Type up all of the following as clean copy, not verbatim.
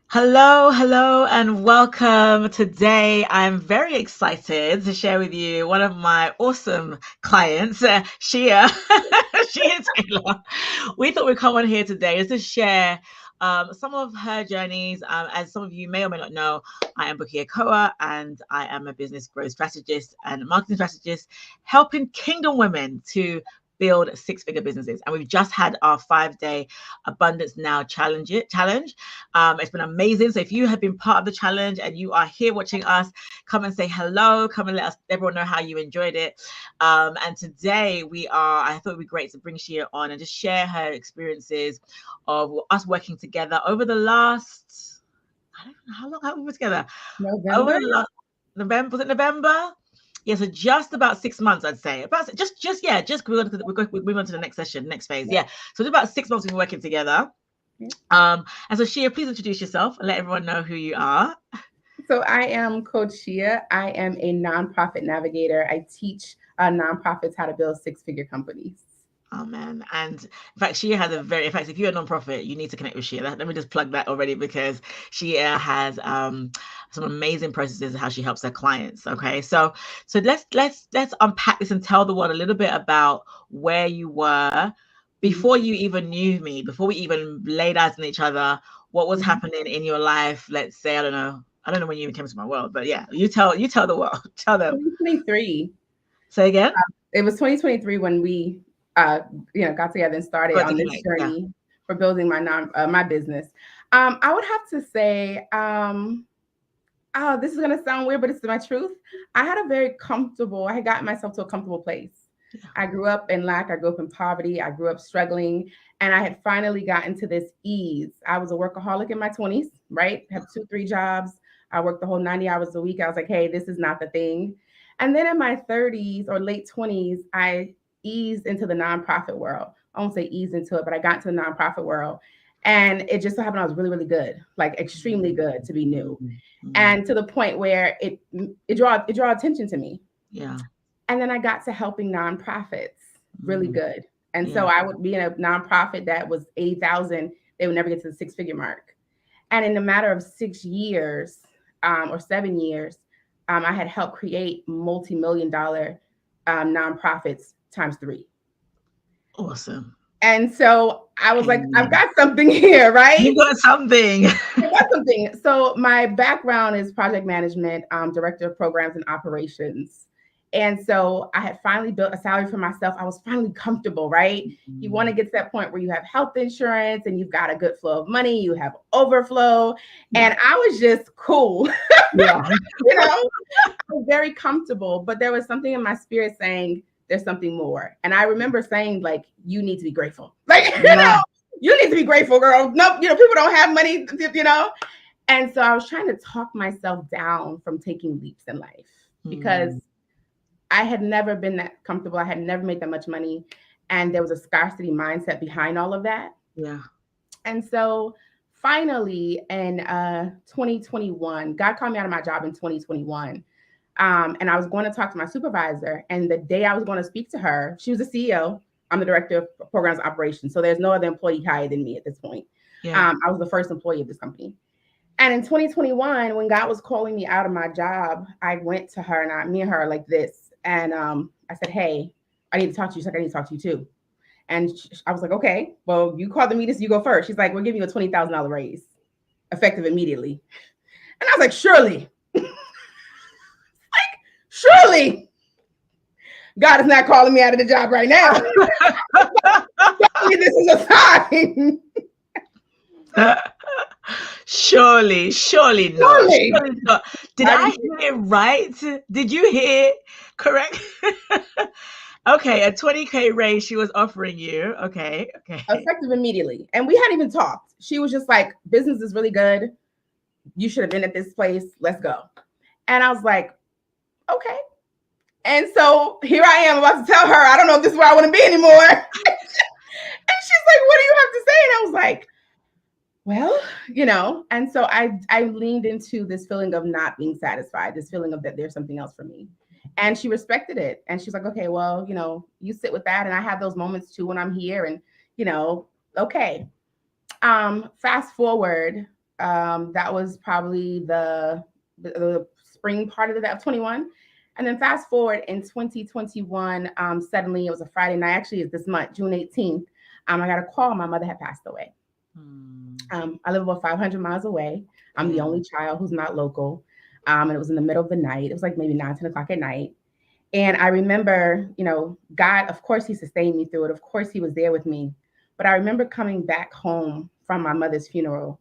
Hello, hello, and welcome. Today, I'm very excited to share with you one of my awesome clients, Shia, Shia Taylor. We thought we'd come on here today just to share some of her journeys. As some of you may or may not know, I am 𝐒𝐄𝐒 and I am a business growth strategist and marketing strategist, helping Kingdom women to build six-figure businesses. And we've just had our 5-day Abundance Now challenge. It's been amazing. So if you have been part of the challenge and you are here watching us, come and say hello. Come and let us everyone know how you enjoyed it. And today I thought it would be great to bring Shia on and just share her experiences of us working together over the last, I don't know how long have we been together? Over November? the last November, was it November? Yeah, so just about 6 months, I'd say. About just we're moving on to the next session, next phase. Yeah. So it's about 6 months we've been working together. And so Shia, please introduce yourself and let everyone know who you are. So I am Coach Shia. I am a nonprofit navigator. I teach nonprofits how to build six-figure companies. Oh man. And in fact, Shia has in fact, if you're a nonprofit, you need to connect with Shia. Let me just plug that already because Shia has some amazing processes of how she helps her clients. Okay. So let's unpack this and tell the world a little bit about where you were before you even knew me, before we even laid eyes on each other, what was happening in your life. Let's say, I don't know when you even came to my world, but yeah, you tell the world. Tell them. 2023. Say again. It was 2023 when we, got together and started Got to on this connect. Yeah. journey for building my business. I would have to say, oh, this is gonna sound weird, but it's my truth. I had gotten myself to a comfortable place. I grew up in lack, I grew up in poverty, I grew up struggling, and I had finally gotten to this ease. I was a workaholic in my 20s, right? Had 2, 3 jobs. I worked the whole 90 hours a week. I was like, hey, this is not the thing. And then in my 30s or late 20s, I eased into the nonprofit world. I won't say eased into it, but I got into the nonprofit world. And it just so happened I was really, really good, like extremely good to be new. And to the point where it draw attention to me. Yeah. And then I got to helping nonprofits really Mm. good. And so Yeah. I would be in a nonprofit that was 80,000, they would never get to the six-figure mark. And in a matter of 6 years or 7 years, I had helped create multi-million dollar nonprofits times 3. Awesome. And so I was like, I've Amen. got something here, right? You got something. I got something. So my background is project management, director of programs and operations. And so I had finally built a salary for myself. I was finally comfortable, right? You want to get to that point where you have health insurance and you've got a good flow of money, you have overflow. Yeah. And I was just cool. Yeah. I was very comfortable, but there was something in my spirit saying there's something more. And I remember saying, like, you need to be grateful. Like, Yeah. you need to be grateful, girl. No, people don't have money. And so I was trying to talk myself down from taking leaps in life because I had never been that comfortable. I had never made that much money. And there was a scarcity mindset behind all of that. Yeah. And so finally in 2021, God called me out of my job in 2021. And I was going to talk to my supervisor. And the day I was going to speak to her, she was the CEO. I'm the director of programs operations. So there's no other employee higher than me at this point. Yeah. I was the first employee of this company. And in 2021, when God was calling me out of my job, I went to her and me and her like this. And I said, hey, I need to talk to you. She's like, I need to talk to you too. And I was like, okay, well, you called the meeting, so you go first. She's like, we're giving you a $20,000 raise effective immediately. And I was like, surely, surely God is not calling me out of the job right now. This is a sign. Surely not. Surely not. Did I hear right? Did you hear correct? Okay, a 20K raise she was offering you. Okay. Effective immediately. And we hadn't even talked. She was just like, business is really good. You should have been at this place. Let's go. And I was like, okay. And so here I am about to tell her, I don't know if this is where I want to be anymore. And she's like, what do you have to say? And I was like, well, and so I leaned into this feeling of not being satisfied, this feeling of that there's something else for me. And she respected it. And she's like, okay, well, you sit with that. And I have those moments too when I'm here and, okay. Fast forward That was probably the spring part of that of 21. And then fast forward in 2021, suddenly it was a Friday night. Actually, it's this month, June 18th. I got a call. My mother had passed away. I live about 500 miles away. I'm the only child who's not local. And it was in the middle of the night. It was like maybe 9, 10 o'clock at night. And I remember, God, of course, He sustained me through it. Of course, He was there with me. But I remember coming back home from my mother's funeral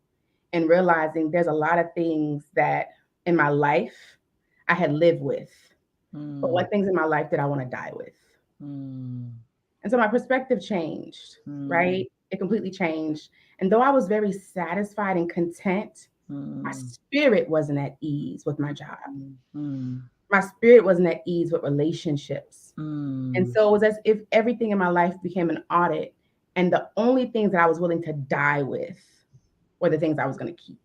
and realizing there's a lot of things that in my life I had lived with, but what things in my life did I want to die with? And so my perspective changed, right? It completely changed. And though I was very satisfied and content, my spirit wasn't at ease with my job. My spirit wasn't at ease with relationships. And so it was as if everything in my life became an audit. And the only things that I was willing to die with were the things I was going to keep.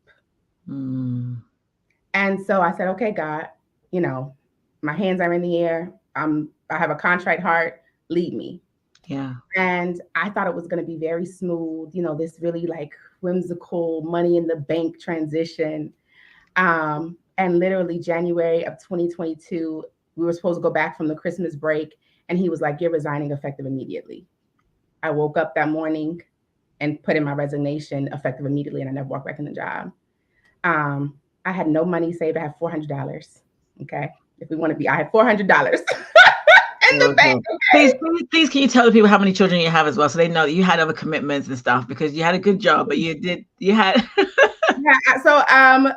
And so I said, okay, God, my hands are in the air. I have a contrite heart. Lead me. Yeah. And I thought it was going to be very smooth, this really like whimsical money in the bank transition. And literally January of 2022, we were supposed to go back from the Christmas break. And He was like, you're resigning effective immediately. I woke up that morning and put in my resignation effective immediately. And I never walked back in the job. I had no money saved. I had $400. Okay. If we want to be, I had $400 in the bank. Okay? Please, can you tell the people how many children you have as well, so they know that you had other commitments and stuff, because you had a good job, but you had. Yeah. So I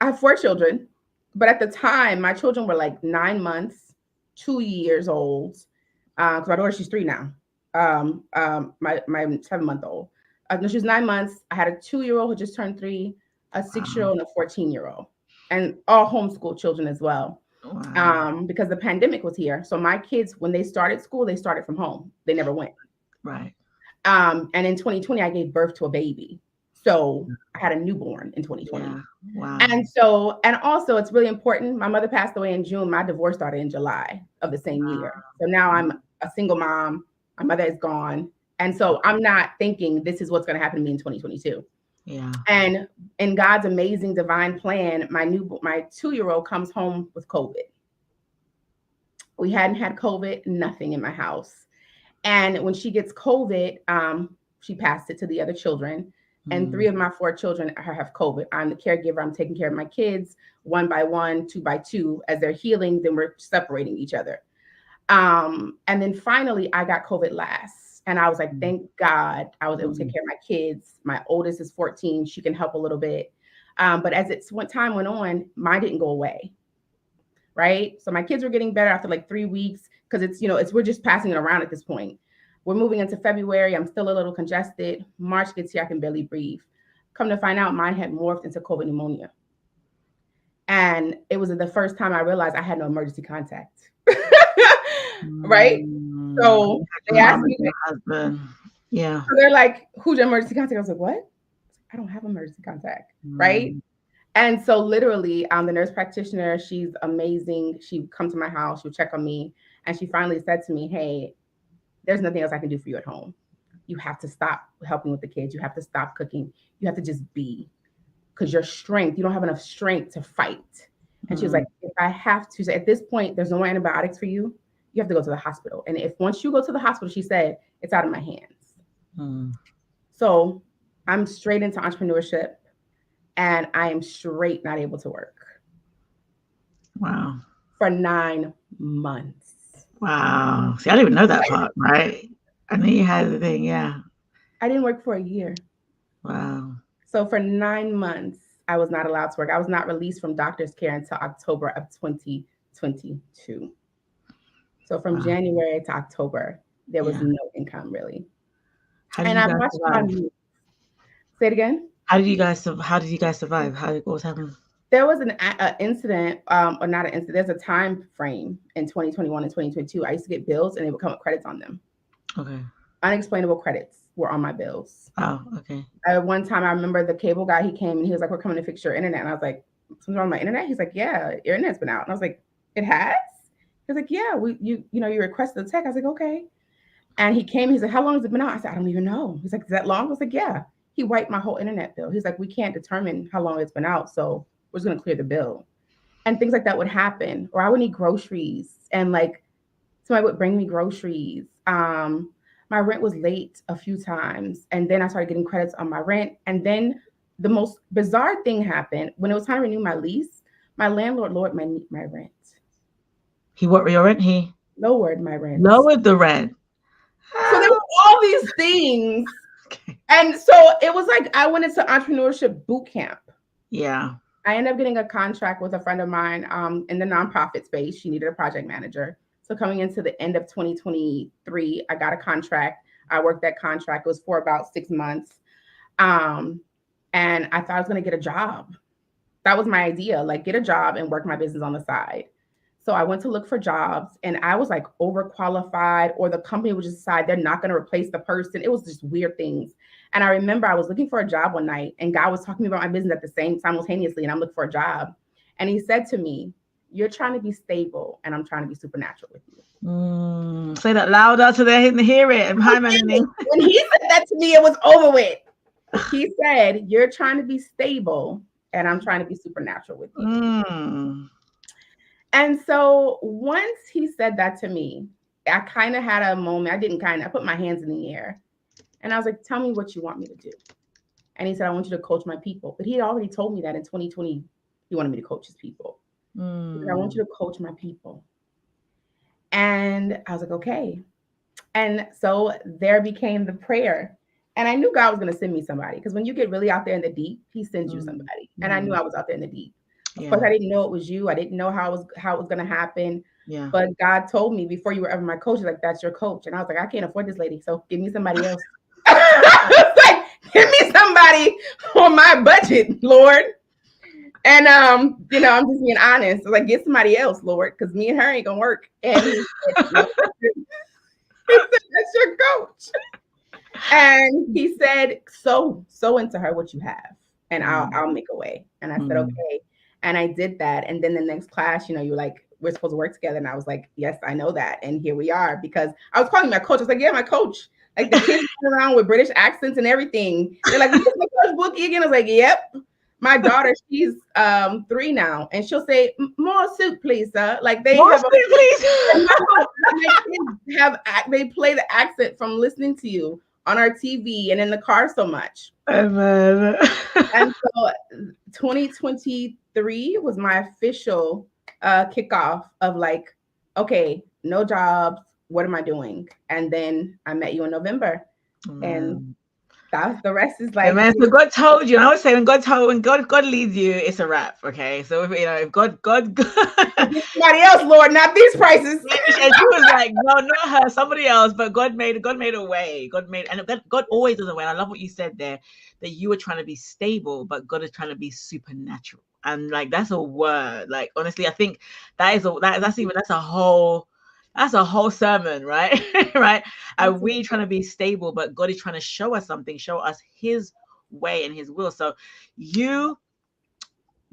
have 4 children, but at the time, my children were like 9 months, 2 years old. Because my daughter, she's 3 now. My 7-month-old. No, she was 9 months. I had a 2-year-old who just turned 3, a 6-year-old, and a 14-year-old, and all homeschool children as well. Wow. Because the pandemic was here. So my kids, when they started school, they started from home. They never went. Right. And in 2020, I gave birth to a baby. So I had a newborn in 2020. Yeah. Wow. And also it's really important. My mother passed away in June. My divorce started in July of the same year. So now I'm a single mom. My mother is gone. And so I'm not thinking this is what's going to happen to me in 2022. Yeah. And in God's amazing divine plan, my 2-year-old comes home with COVID. We hadn't had COVID, nothing in my house. And when she gets COVID, she passed it to the other children. And 3 of my 4 children have COVID. I'm the caregiver. I'm taking care of my kids 1 by 1, 2 by 2. As they're healing, then we're separating each other. And then finally, I got COVID last. And I was like, thank God I was able to take care of my kids. My oldest is 14. She can help a little bit. But as time went on, mine didn't go away. Right. So my kids were getting better after like 3 weeks because we're just passing it around at this point. We're moving into February. I'm still a little congested. March gets here. I can barely breathe. Come to find out, mine had morphed into COVID pneumonia. And it was the first time I realized I had no emergency contact. Right. So they asked me, husband. Yeah. So they're like, who's your emergency contact? I was like, what? I don't have emergency contact. Right. And so literally, the nurse practitioner, she's amazing. She would come to my house, she would check on me. And she finally said to me, hey, there's nothing else I can do for you at home. You have to stop helping with the kids. You have to stop cooking. You have to just be, because you don't have enough strength to fight. And she was like, if I have to, so at this point, there's no more antibiotics for you. You have to go to the hospital. And if once you go to the hospital, she said, it's out of my hands. So I'm straight into entrepreneurship and I am straight not able to work. Wow. For 9 months. Wow. See, I didn't even know that part, right? I knew you had the thing, yeah. I didn't work for a year. Wow. So for 9 months, I was not allowed to work. I was not released from doctor's care until October of 2022. So from January to October, there was no income really. And I watched my move. Say it again. How did you guys survive? What was happening? There was an incident, or not an incident. There's a time frame in 2021 and 2022. I used to get bills and they would come with credits on them. Okay. Unexplainable credits were on my bills. Oh, okay. One time I remember the cable guy, he came and he was like, we're coming to fix your internet. And I was like, something wrong with my internet? He's like, yeah, your internet's been out. And I was like, it has? He was like, yeah, you requested the tech. I was like, okay. And he came, he's like, how long has it been out? I said, I don't even know. He's like, is that long? I was like, yeah. he wiped my whole internet bill. He's like, we can't determine how long it's been out, so we're just gonna clear the bill. And things like that would happen. Or I would need groceries, and like somebody would bring me groceries. My rent was late a few times, and then I started getting credits on my rent. And then the most bizarre thing happened when it was time to renew my lease. My landlord lowered my rent. He what your rent? He Lowered my rent. lowered the rent. So there were all these things. Okay. And so it was like I went into entrepreneurship boot camp. Yeah. I ended up getting a contract with a friend of mine in the nonprofit space. She needed a project manager. So coming into the end of 2023, I got a contract. I worked that contract. It was for about 6 months. And I thought I was going to get a job. That was my idea, like get a job and work my business on the side. So I went to look for jobs, and I was like overqualified, or the company would just decide they're not going to replace the person. It was just weird things. And I remember I was looking for a job one night, and God was talking to me about my business at the same simultaneously, and I'm looking for a job. And he said to me, you're trying to be stable, and I'm trying to be supernatural with you. Say that louder so they can hear it. Hi, Melanie. When he said that to me, it was over with. He said, you're trying to be stable, and I'm trying to be supernatural with you. And so once he said that to me, I kind of had a moment. I put my hands in the air, and I was like, tell me what you want me to do. And he said, I want you to coach my people. But he had already told me that in 2020, he wanted me to coach his people. He said, I want you to coach my people. And I was like, okay. And so there became the prayer. And I knew God was going to send me somebody, because when you get really out there in the deep, he sends you somebody. And I knew I was out there in the deep. Of course, I didn't know it was you. I didn't know how it was going to happen. Yeah. But God told me before you were ever my coach, like, that's your coach. And I was like, I can't afford this lady, so give me somebody else. Like, give me somebody on my budget, Lord. And I'm just being honest. Like, get somebody else, Lord, because me and her ain't gonna work. And he said, no. He said, that's your coach. And he said, sow into her what you have, and I'll make a way. And I said, okay. And I did that. And then the next class, you're like, we're supposed to work together. And I was like, yes, I know that. And here we are, because I was calling my coach. I was like, yeah, my coach. Like, the kids run around with British accents and everything. They're like, what's my coach Bookie again? I was like, yep. My daughter, she's 3 now, and she'll say, more soup, please, sir. Like, they more have soup, please. They play the accent from listening to you on our TV and in the car so much. Amen. And so 2023 was my official kickoff of like, okay, no jobs. What am I doing? And then I met you in November. And the rest is like, man, so God told you. I would say when God leads you, it's a wrap. Okay, so if God somebody else, Lord, not these prices. And she was like, no, not her, somebody else. But God made a way. God always does a way. And I love what you said there, that you were trying to be stable, but God is trying to be supernatural. And like, that's a word. Like, honestly, I think that's a whole sermon, right? Right? And we trying to be stable, but God is trying to show us something, show us his way and his will. So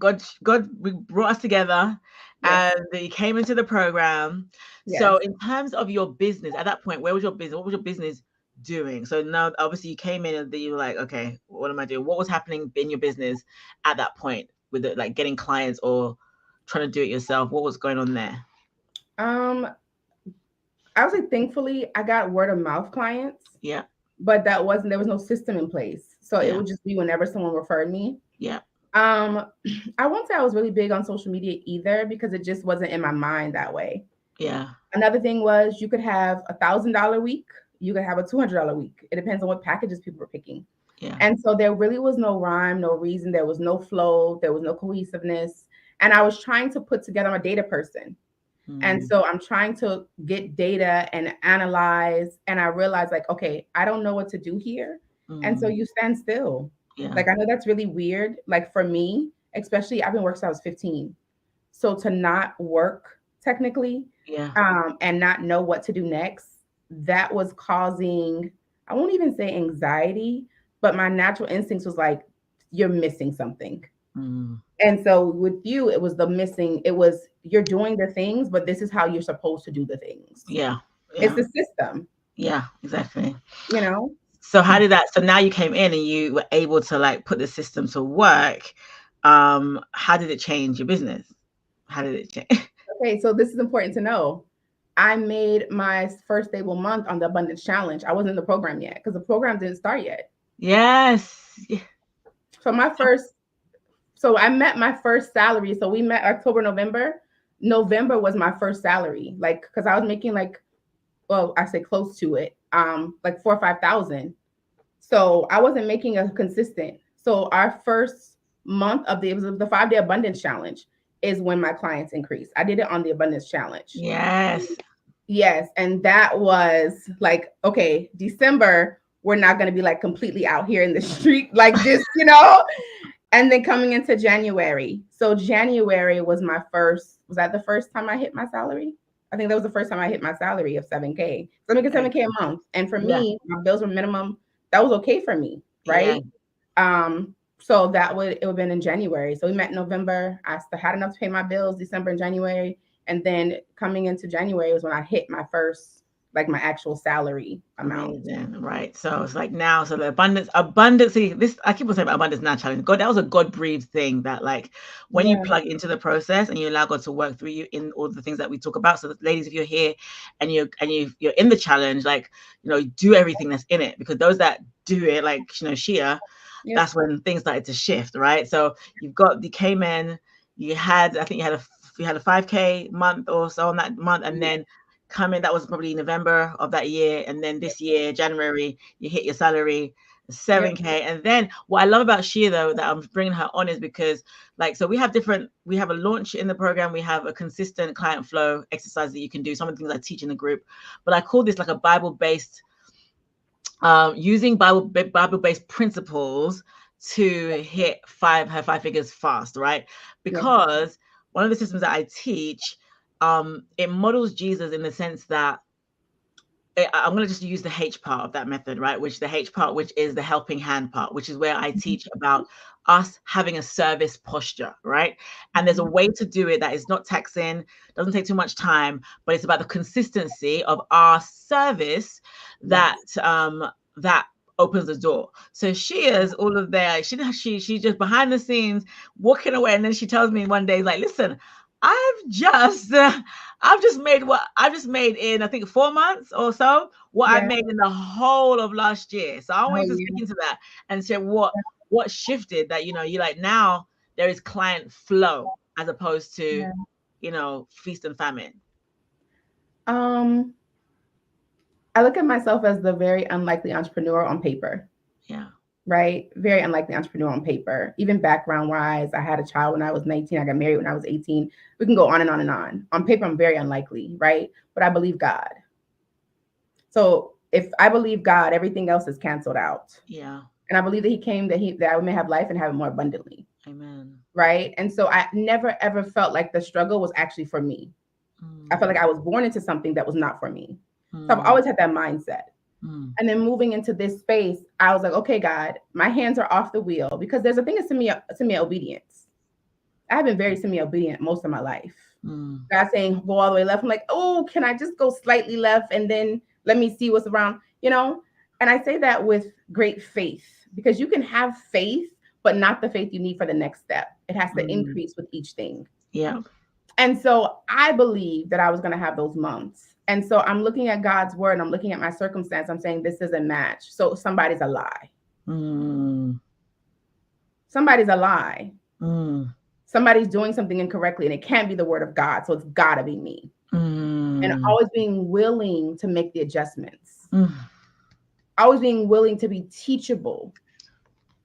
God brought us together, yes, and you came into the program. Yes. So in terms of your business, at that point, where was your business? What was your business doing? So now obviously you came in and you were like, okay, what am I doing? What was happening in your business at that point with it, like getting clients or trying to do it yourself? What was going on there? I would say, thankfully, I got word of mouth clients. Yeah. But there was no system in place. So it would just be whenever someone referred me. Yeah. I won't say I was really big on social media either, because it just wasn't in my mind that way. Yeah. Another thing was, you could have $1,000 week. You could have a $200 week. It depends on what packages people were picking. Yeah. And so there really was no rhyme, no reason. There was no flow. There was no cohesiveness. And I was trying to put together, I'm a data person. And so I'm trying to get data and analyze. And I realized, like, okay, I don't know what to do here. And so you stand still. Yeah. Like, I know that's really weird. Like, for me, especially, I've been working since I was 15. So to not work technically, and not know what to do next, that was causing, I won't even say anxiety, but my natural instincts was like, you're missing something. And so with you, it was you're doing the things, but this is how you're supposed to do the things. Yeah. It's the system. Yeah, exactly. So how did that, so now you came in and you were able to like put the system to work. How did it change your business? How did it change? Okay, so this is important to know. I made my first stable month on the abundance challenge. I wasn't in the program yet because the program didn't start yet. Yes. So I met my first salary. So we met October, November. November was my first salary, like because I was making like, well, I say close to it, like 4,000 or 5,000. So I wasn't making a consistent. So our first month of the 5-day abundance challenge is when my clients increased. I did it on the abundance challenge. Yes. Yes, and that was like, okay, December, we're not going to be like completely out here in the street like this, you know? And then coming into January. So January was was that the first time I hit my salary? I think that was the first time I hit my salary of 7K. So I'm making 7K a month. And for me, my bills were minimum. That was okay for me, right? So it would have been in January. So we met in November. I had enough to pay my bills December and January. And then coming into January was when I hit my first, like my actual salary amount. Amazing. Right. So it's like now, so the abundance, see, this, I keep on saying about abundance now challenge. God, that was a God breathed thing that like when you plug into the process and you allow God to work through you in all the things that we talk about. So ladies, if you're here and you're in the challenge, like, you know, do everything that's in it, because those that do it, like, you know, Shia, that's when things started to shift, right? So you came in, you had, I think you had a 5K month or so on that month, and then coming, that was probably November of that year, and then this year, January, you hit your salary 7K. And then what I love about Shia, though, that I'm bringing her on, is because like, so we have a launch in the program, we have a consistent client flow exercise that you can do, some of the things I teach in the group, but I call this like a Bible-based, using Bible-based principles to hit her 5 figures fast, right? Because one of the systems that I teach, it models Jesus in the sense that I'm going to just use the H part of that method, right? Which is the helping hand part, which is where I teach about us having a service posture, right? And there's a way to do it that is not taxing, doesn't take too much time, but it's about the consistency of our service that that opens the door. So she is all of there. She's just behind the scenes walking away, and then she tells me one day, like, listen, I've just made in, I think, 4 months or so what I made in the whole of last year. So I want you to speak into that and say what shifted that, you know, you like now there is client flow as opposed to, you know, feast and famine. I look at myself as the very unlikely entrepreneur on paper. Yeah. Right? Very unlikely entrepreneur on paper. Even background wise, I had a child when I was 19. I got married when I was 18. We can go on and on and on. On paper, I'm very unlikely, right? But I believe God. So if I believe God, everything else is canceled out. Yeah. And I believe that He came that I may have life and have it more abundantly. Amen. Right? And so I never ever felt like the struggle was actually for me. I felt like I was born into something that was not for me. So I've always had that mindset. And then moving into this space, I was like, okay, God, my hands are off the wheel, because there's a thing of semi obedience. I've been very semi obedient most of my life. God saying go all the way left. I'm like, oh, can I just go slightly left and then let me see what's around, you know? And I say that with great faith, because you can have faith, but not the faith you need for the next step. It has to increase with each thing. Yeah. And so I believe that I was going to have those months. And so I'm looking at God's word and I'm looking at my circumstance. I'm saying this doesn't match. So somebody's a lie. Somebody's a lie. Somebody's doing something incorrectly, and it can't be the word of God. So it's got to be me. And always being willing to make the adjustments. Always being willing to be teachable.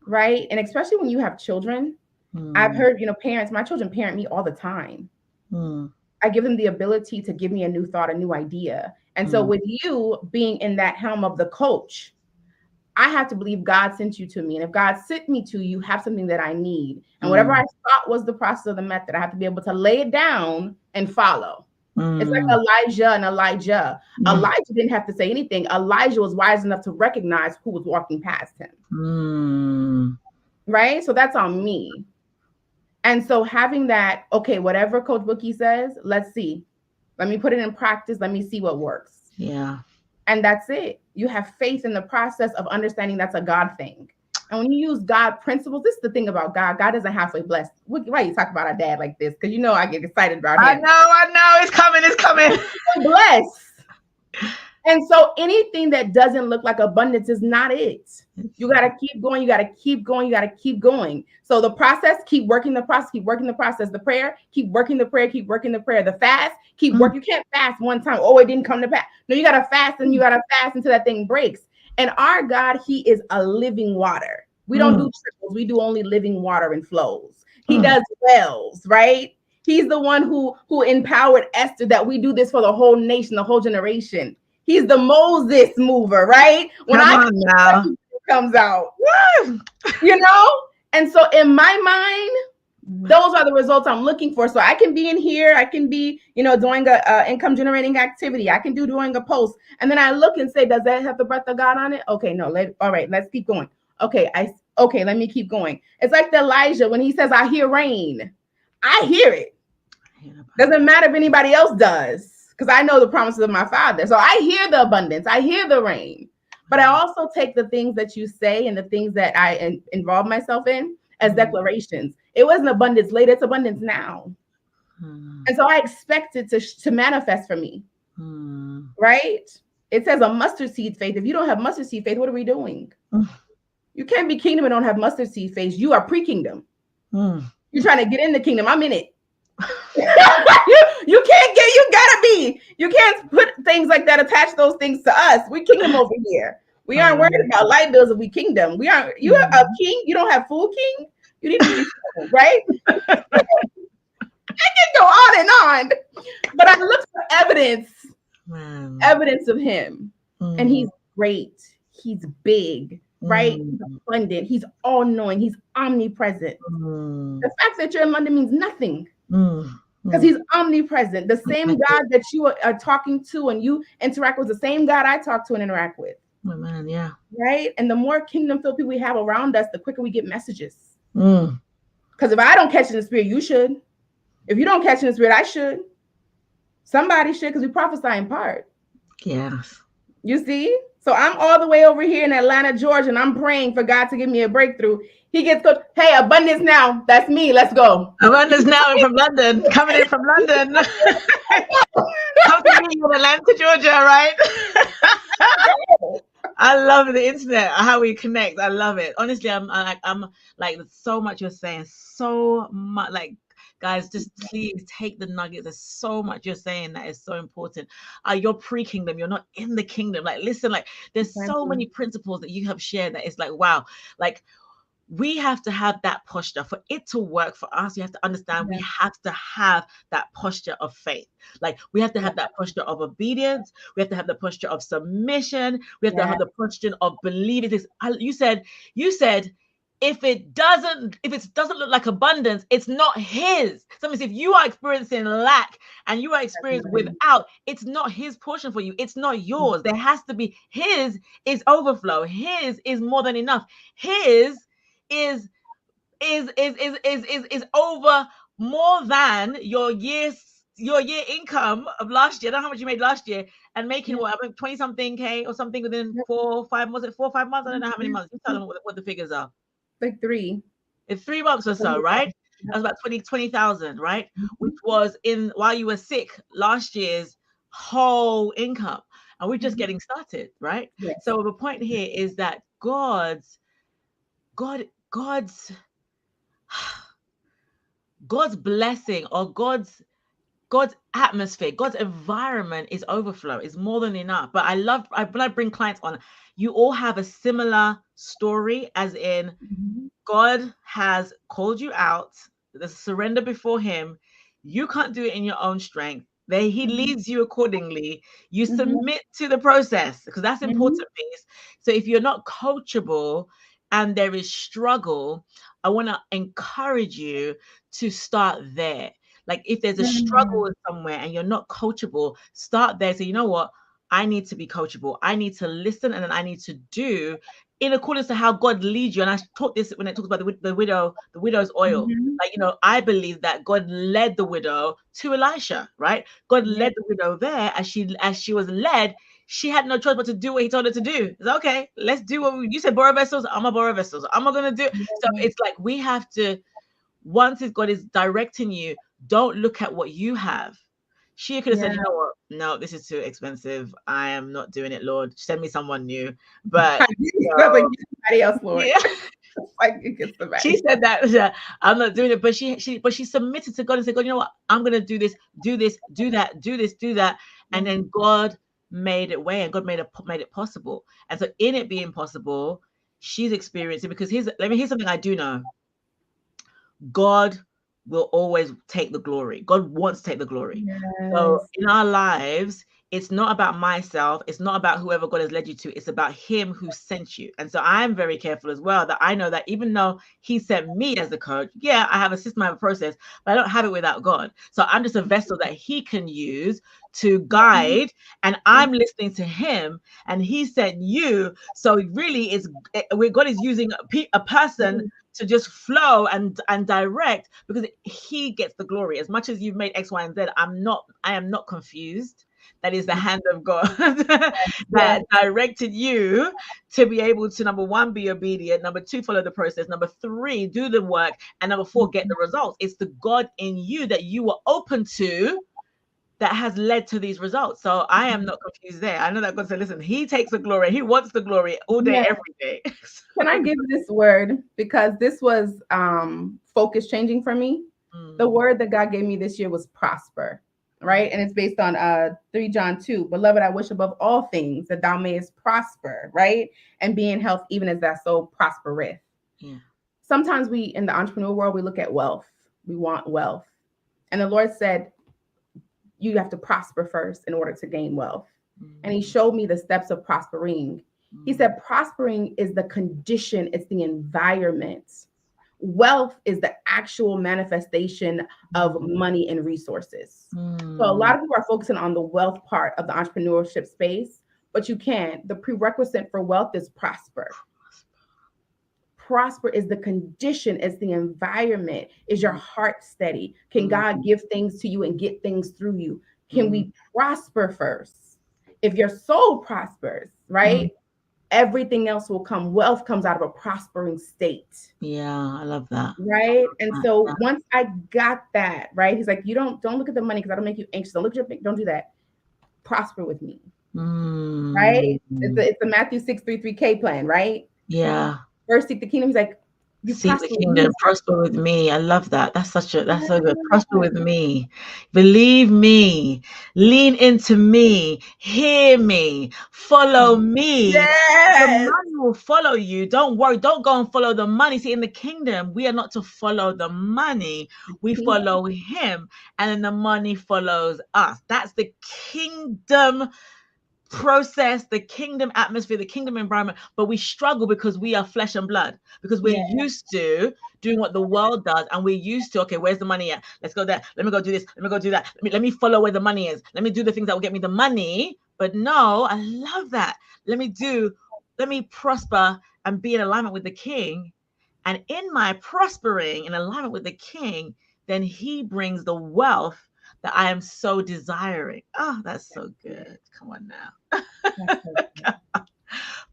Right? And especially when you have children, I've heard, you know, my children parent me all the time. I give them the ability to give me a new thought, a new idea. And so with you being in that helm of the coach, I have to believe God sent you to me. And if God sent me to you, have something that I need. And whatever I thought was the process of the method, I have to be able to lay it down and follow. It's like Elijah and Elijah. Elijah didn't have to say anything. Elijah was wise enough to recognize who was walking past him. Right? So that's on me. And so having that, okay, whatever Coach Bookie says, let's see. Let me put it in practice. Let me see what works. Yeah. And that's it. You have faith in the process of understanding that's a God thing. And when you use God principles, this is the thing about God. God doesn't halfway bless. Why you talk about our dad like this? Because you know I get excited about him. I know. It's coming. It's coming. Bless. And so anything that doesn't look like abundance is not it. You got to keep going. You got to keep going. You got to keep going. So the process, keep working the process, keep working the process. The prayer, keep working the prayer, keep working the prayer. The fast, keep working. You can't fast one time. Oh, it didn't come to pass. No, you got to fast and you got to fast until that thing breaks. And our God, he is a living water. We don't do triples. We do only living water and flows. He does wells, right? He's the one who empowered Esther that we do this for the whole nation, the whole generation. He's the Moses mover, right? When comes out, you know? And so in my mind, those are the results I'm looking for. So I can be in here, I can be, doing a income generating activity. I can doing a post. And then I look and say, does that have the breath of God on it? Okay, no, all right, let's keep going. Okay, let me keep going. It's like the Elijah when he says, I hear rain. I hear it. Doesn't matter if anybody else does. Because I know the promises of my Father. So I hear the abundance. I hear the rain. But I also take the things that you say and the things that I involve myself in as declarations. It wasn't abundance later. It's abundance now. And so I expect it to manifest for me. Right? It says a mustard seed faith. If you don't have mustard seed faith, what are we doing? You can't be kingdom and don't have mustard seed faith. You are pre-kingdom. You're trying to get in the kingdom. I'm in it. You can't put things like that, attach those things to us. We kingdom over here. We aren't worried about light bills if we kingdom. You are a king, you don't have full king. You need to be full, right? I can go on and on. But I look for evidence of him. And he's great. He's big, right? He's abundant. He's all-knowing. He's omnipresent. The fact that you're in London means nothing. Because he's omnipresent. The same God that you are talking to and you interact with, the same God I talk to and interact with. Yeah. Right? And the more kingdom-filled people we have around us, the quicker we get messages. Because if I don't catch in the spirit, you should. If you don't catch in the spirit, I should. Somebody should, because we prophesy in part. Yes. You see? So I'm all the way over here in Atlanta, Georgia, and I'm praying for God to give me a breakthrough. He gets coached. Hey, abundance now. That's me. Let's go. Abundance now from London. Coming in from London. Come to me in Atlanta, Georgia, right? I love the internet, how we connect. I love it. Honestly, I'm like so much you're saying. So much, like, guys, just please take the nuggets. There's so much you're saying that is so important. You're pre-kingdom. You're not in the kingdom. Like, listen, like, there's so many principles that you have shared that it's like, wow, like, we have to have that posture for it to work for us. You have to understand we have to have that posture of faith. Like, we have to have that posture of obedience. We have to have the posture of submission. We have to have the posture of believing this. You said, if it doesn't look like abundance, it's not his. So that means if you are experiencing lack and you are experiencing without, it's not his portion for you. It's not yours. There has to be his is overflow. His is more than enough. His is over more than your year income of last year. I don't know how much you made last year, and making what, 20 something K or something within 4 or 5 months. Was it 4 or 5 months? I don't know how many months. You tell them what the figures are. Like 3. It's 3 months or so, right? That was about 20,000, right? Which was while you were sick last year's whole income, and we're just getting started, right? So the point here is that God's blessing, or God's atmosphere, God's environment is overflow, is more than enough. But when I bring clients on, you all have a similar story, as in God has called you out. There's surrender before him. You can't do it in your own strength. He leads you accordingly. You submit to the process, because that's important piece. So if you're not coachable and there is struggle, I want to encourage you to start there. Like, if there's a struggle somewhere and you're not coachable, start there. So you know what? I need to be coachable. I need to listen, and then I need to do in accordance to how God leads you. And I taught this when it talks about the widow's oil. Like, I believe that God led the widow to Elisha, right? God led the widow there as she was led. she had no choice but to do what he told her to do. It's okay, let's do what you said, borrow vessels. I'm gonna borrow vessels. I'm not gonna do it. So it's like we have to, once God is directing you, don't look at what you have. She could have said, you know what? No, this is too expensive. I am not doing it, Lord. Send me someone new. But like somebody else, Lord. Yeah. Like it gets somebody. She said that I'm not doing it, but she submitted to God and said, God, you know what? I'm gonna do this, do that, do that. And then God made it way, and God made it possible. And so in it being possible, she's experiencing, because here's something I do know. God will always take the glory. God wants to take the glory. Yes. So in our lives, it's not about myself. It's not about whoever God has led you to. It's about him who sent you. And so I'm very careful as well, that I know that even though he sent me as the coach, yeah, I have a system, I have a process, but I don't have it without God. So I'm just a vessel that he can use to guide, and I'm listening to him, and he sent you. So really it's where God is using a person to just flow and direct, because he gets the glory. As much as you've made X, Y, and Z, I am not confused. That is the hand of God that directed you to be able to, number one, be obedient, number two, follow the process, number three, do the work, and number four, get the results. It's the God in you that you were open to that has led to these results. So I am not confused there. I know that God said, listen, he takes the glory. He wants the glory all day, every day. Can I give this word? Because this was focus changing for me. The word that God gave me this year was prosper, right? And it's based on 3 John 2. Beloved, I wish above all things that thou mayest prosper, right? And be in health, even as thy soul prospereth. Yeah. Sometimes we, in the entrepreneur world, we look at wealth. We want wealth. And the Lord said, you have to prosper first in order to gain wealth. And he showed me the steps of prospering. He said, prospering is the condition, it's the environment. Wealth is the actual manifestation of money and resources. So a lot of people are focusing on the wealth part of the entrepreneurship space, but you can't. The prerequisite for wealth is prosper. Prosper is the condition, it's the environment. Is your heart steady? Can God give things to you and get things through you? Can we prosper first? If your soul prospers, right? Everything else will come. Wealth comes out of a prospering state. Yeah, I love that. Right. And so once I got that, right, he's like, you don't look at the money because that'll make you anxious. Don't look at your, don't do that. Prosper with me. Right. It's the Matthew 6:33 𝐒𝐃 plan, right? Yeah. First seek the kingdom. He's like, seek the kingdom, prosper with me. I love that. That's so good. Prosper with me. Believe me. Lean into me. Hear me. Follow me. Yes. The money will follow you. Don't worry. Don't go and follow the money. See, in the kingdom, we are not to follow the money. We follow him, and then the money follows us. That's the kingdom process, the kingdom atmosphere, the kingdom environment, but we struggle because we are flesh and blood, because we're used to doing what the world does, and we're used to, okay, where's the money at? Let's go there. Let me go do this. Let me go do that. Let me follow where the money is. Let me do the things that will get me the money. But no, I love that. Let me prosper and be in alignment with the King. And in my prospering in alignment with the King, then he brings the wealth that I am so desiring. Oh, that's so good. Come on now.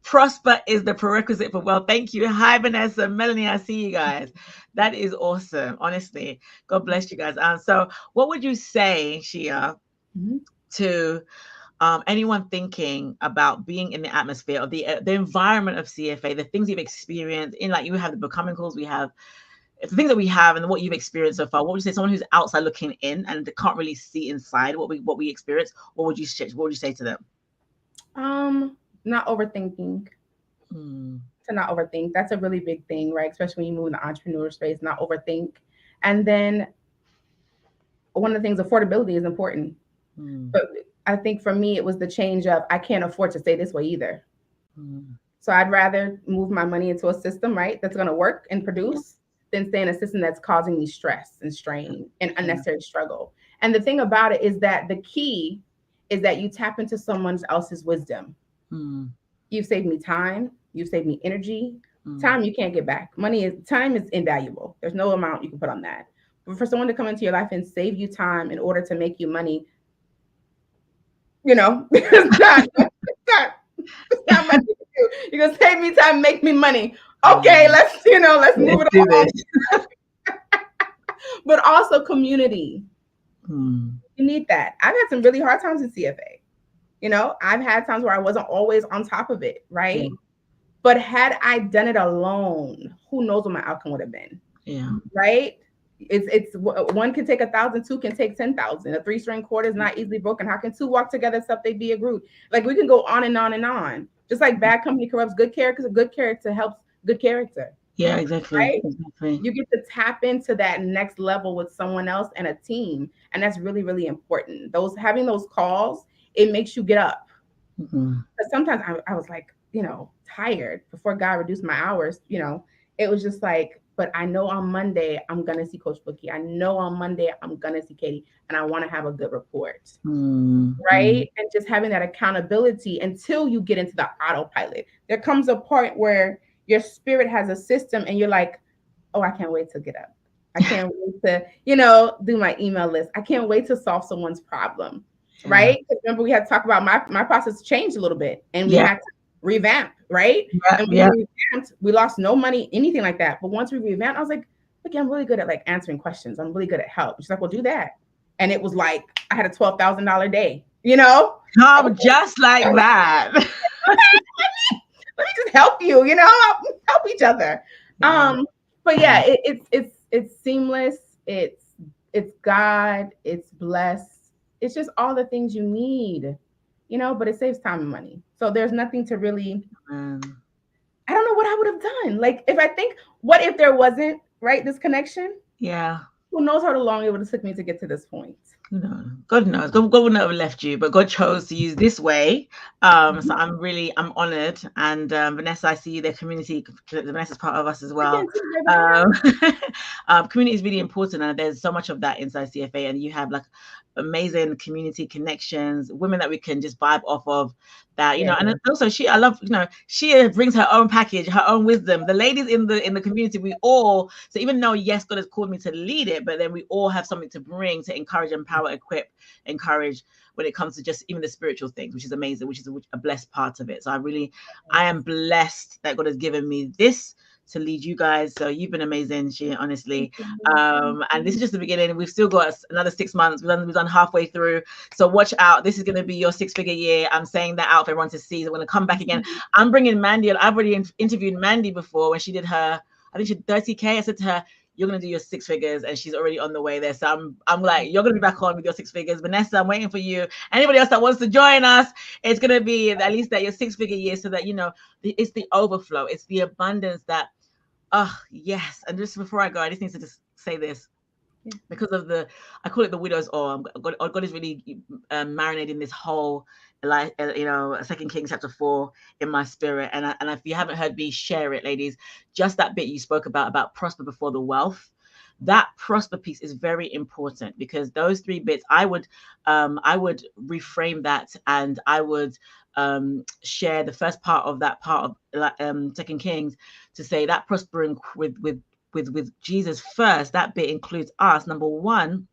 Prosper is the prerequisite for wealth. Thank you. Hi, Vanessa, Melanie, I see you guys. That is awesome. Honestly, God bless you guys. So what would you say, Shia, to anyone thinking about being in the atmosphere of the environment of CFA, the things you've experienced in, like, you have the becoming calls, we have the things that we have, and what you've experienced so far? What would you say, someone who's outside looking in and can't really see inside what we experience? What would you say to them? Not overthinking. To not overthink. That's a really big thing, right? Especially when you move in the entrepreneur space, not overthink. And then one of the things, affordability is important. But I think for me, it was the change of, I can't afford to stay this way either. So I'd rather move my money into a system, right, that's going to work and produce, than stay in a system that's causing me stress and strain and unnecessary struggle. And the thing about it is that the key is that you tap into someone else's wisdom. You've saved me time. You've saved me energy. Time you can't get back. Time is invaluable. There's no amount you can put on that. But for someone to come into your life and save you time in order to make you money, it's not. It's not much you can do. You're gonna save me time, make me money. Okay, let's move it do along. this. But also community. Mm, You need that. I've had some really hard times in CFA. I've had times where I wasn't always on top of it, yeah, right? But had I done it alone, who knows what my outcome would have been, yeah. right? It's one can take 1,000, two can take 10,000. A three-string cord is not easily broken. How can two walk together except they be agreed? Like we can go on and on and on. Just like bad company corrupts good character, because good character helps good character, Yeah, exactly. right? Exactly. You get to tap into that next level with someone else and a team, and that's really, really important. Having those calls, it makes you get up. Mm-hmm. Because sometimes I was like, tired before God reduced my hours. It was just like, but I know on Monday I'm gonna see Coach Bookie. I know on Monday I'm gonna see Katie, and I want to have a good report, Mm-hmm. right? And just having that accountability until you get into the autopilot. There comes a point where your spirit has a system, and you're like, oh, I can't wait to get up. I can't wait to, do my email list. I can't wait to solve someone's problem, Yeah. right? Because remember, we had to talk about my process changed a little bit, and we Yeah. had to revamp, right? Yeah. And when Yeah. we revamped, we lost no money, anything like that. But once we revamped, I was like, okay, I'm really good at like answering questions. I'm really good at help. She's like, well, do that. And it was like I had a $12,000 day, Come just like that. let me just help you, help each other. Yeah. But yeah, it's seamless. It's God. It's blessed. It's just all the things you need, But it saves time and money. So there's nothing to really. Um, I don't know what I would have done. Like if I think, what if there wasn't right this connection? yeah. Who knows how long it would have took me to get to this point? No, God knows. God would not have left you, but God chose to use this way. So Mhm. I'm honored. And Vanessa, I see you there. Community, Vanessa's part of us as I well. can't see you, baby. Hi. Um, community is really important, and there's so much of that inside CFA. And you have like amazing community connections, women that we can just vibe off of. That Yeah. and also I love she brings her own package, her own wisdom. The ladies in the community, we all, so even though yes, God has called me to lead it, but then we all have something to bring to encourage, empower, equip, encourage when it comes to just even the spiritual things, which is amazing, which is a blessed part of it. So I am blessed that God has given me this to lead you guys. So you've been amazing, Shia, honestly. And this is just the beginning. We've still got another 6 months. We've done halfway through. So watch out. This is going to be your 6-figure year. I'm saying that out for everyone to see. So I'm going to come back again. I'm bringing Mandy, and I've already interviewed Mandy before when she did her, I think she did 30K. I said to her, you're going to do your 6 figures, and she's already on the way there. So I'm like, you're going to be back on with your 6 figures. Vanessa, I'm waiting for you. Anybody else that wants to join us, it's going to be at least that your 6-figure year, so that, it's the overflow. It's the abundance that, yes. And just before I go, I just need to just say this. Because of I call it the widow's oil. God is really marinating this whole, like, 2 Kings chapter 4 in my spirit. And if you haven't heard me share it, ladies, just that bit you spoke about prosper before the wealth. That prosper piece is very important, because those 3 bits, I would reframe that, and I would share the first part of that part of 2 Kings, to say that prospering with Jesus first. That bit includes us. Number one,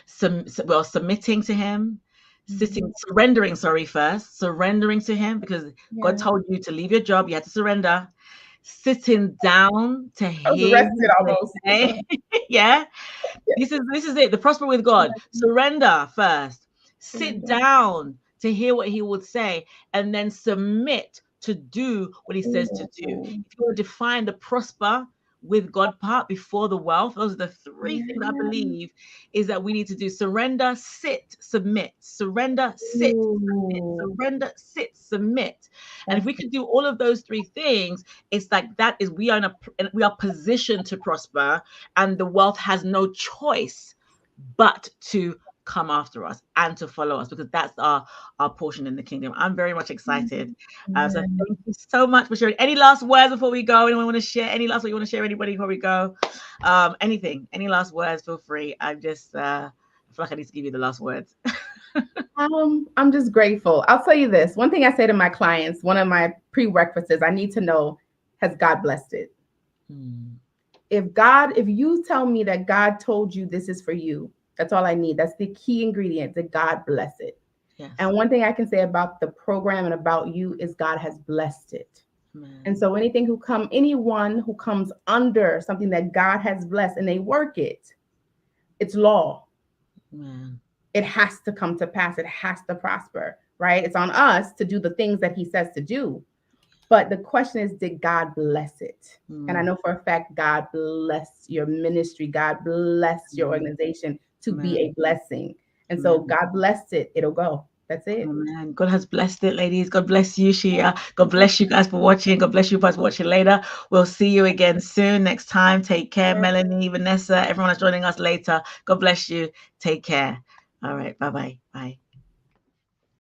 submitting to him, surrendering to him, because God told you to leave your job. You had to surrender. Sitting down to I was hear arrested him almost. say, yeah, this is it. The prosper with God. Surrender first. Sit down to hear what he would say, and then submit to do what he says to do. If you want to define the prosper with God part before the wealth, those are the 3 things I believe is that we need to do: surrender, sit, submit. Surrender, sit, submit. Surrender, sit, submit. And if we could do all of those 3 things, it's like that is we are positioned to prosper, and the wealth has no choice but to come after us and to follow us, because that's our portion in the kingdom. I'm very much excited. So thank you so much for sharing. Any last words before we go? Anyone want to share? Any last what you want to share? Anybody before we go? Anything? Any last words? Feel free. I just I feel like I need to give you the last words. I'm just grateful. I'll tell you this. One thing I say to my clients, one of my prerequisites, I need to know, has God blessed it? If you tell me that God told you this is for you, that's all I need. That's the key ingredient, that God bless it. Yes. And one thing I can say about the program and about you is God has blessed it. Amen. And so anyone who comes under something that God has blessed and they work it, it's law. Amen. It has to come to pass. It has to prosper, right? It's on us to do the things that he says to do. But the question is, did God bless it? And I Mm. know for a fact, God bless your ministry. God bless your Amen. organization to be a Amen. blessing. And so Amen. God blessed it. It'll go. That's it. Amen. God has blessed it, ladies. God bless you, Shia. God bless you guys for watching. God bless you guys for watching later. We'll see you again soon. Next time. Take care, Melanie, Vanessa, everyone that's joining us later. God bless you. Take care. All right. Bye-bye. Bye.